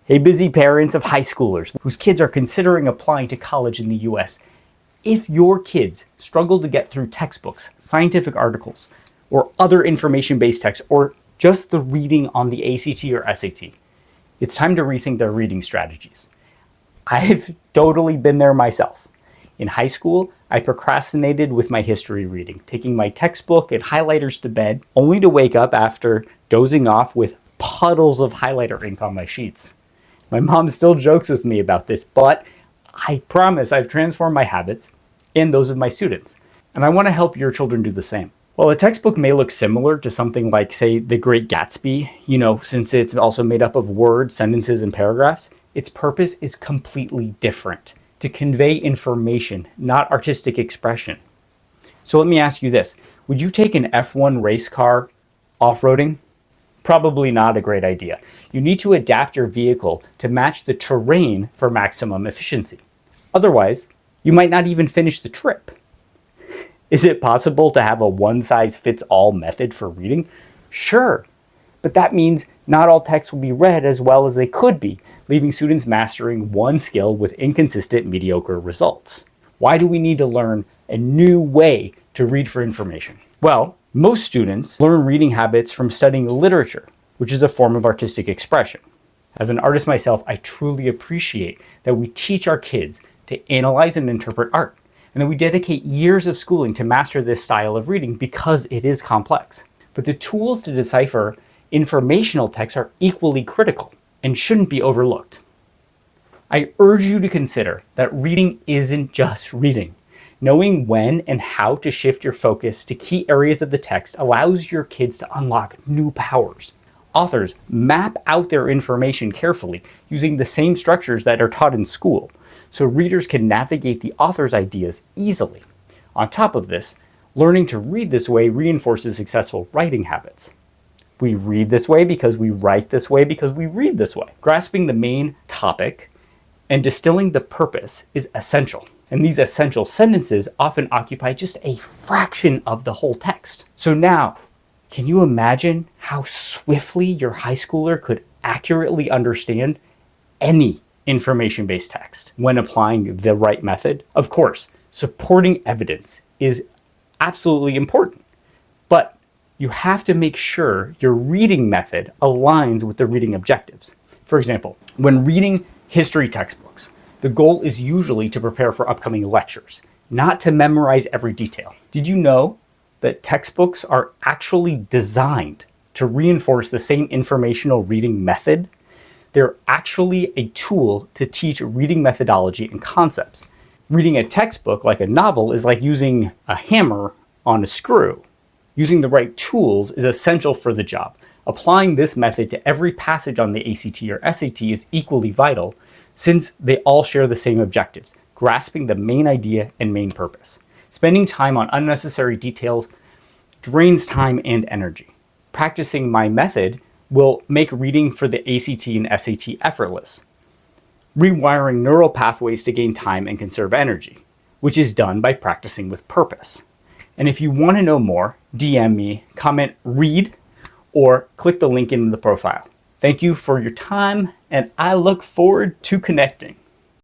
Hey, busy parents of high schoolers whose kids are considering applying to college in the US. If your kids struggle to get through textbooks, scientific articles, or other information-based texts, or just the reading on the ACT or SAT, it's time to rethink their reading strategies. I've totally been there myself. In high school, I procrastinated with my history reading, taking my textbook and highlighters to bed, only to wake up after dozing off with puddles of highlighter ink on my sheets. My mom still jokes with me about this, but I promise I've transformed my habits and those of my students, and I want to help your children do the same. While a textbook may look similar to something like, say, The Great Gatsby, since it's also made up of words, sentences, and paragraphs, its purpose is completely different: to convey information, not artistic expression. So let me ask you this. Would you take an F1 race car off-roading? Probably not a great idea. You need to adapt your vehicle to match the terrain for maximum efficiency. Otherwise, you might not even finish the trip. Is it possible to have a one-size-fits-all method for reading? Sure, but that means not all texts will be read as well as they could be, leaving students mastering one skill with inconsistent, mediocre results. Why do we need to learn a new way to read for information? Well, most students learn reading habits from studying literature, which is a form of artistic expression. As an artist myself, I truly appreciate that we teach our kids to analyze and interpret art, and that we dedicate years of schooling to master this style of reading because it is complex. But the tools to decipher informational texts are equally critical and shouldn't be overlooked. I urge you to consider that reading isn't just reading. Knowing when and how to shift your focus to key areas of the text allows your kids to unlock new powers. Authors map out their information carefully using the same structures that are taught in school, so readers can navigate the author's ideas easily. On top of this, learning to read this way reinforces successful writing habits. We read this way because we write this way because we read this way. Grasping the main topic and distilling the purpose is essential. And these essential sentences often occupy just a fraction of the whole text. So now, can you imagine how swiftly your high schooler could accurately understand any information-based text when applying the right method? Of course, supporting evidence is absolutely important, but you have to make sure your reading method aligns with the reading objectives. For example, when reading history textbooks, the goal is usually to prepare for upcoming lectures, not to memorize every detail. Did you know that textbooks are actually designed to reinforce the same informational reading method? They're actually a tool to teach reading methodology and concepts. Reading a textbook like a novel is like using a hammer on a screw. Using the right tools is essential for the job. Applying this method to every passage on the ACT or SAT is equally vital, since they all share the same objectives: grasping the main idea and main purpose. Spending time on unnecessary details drains time and energy. Practicing my method will make reading for the ACT and SAT effortless, rewiring neural pathways to gain time and conserve energy, which is done by practicing with purpose. And if you want to know more, DM me, comment "read," or click the link in the profile. Thank you for your time, and I look forward to connecting.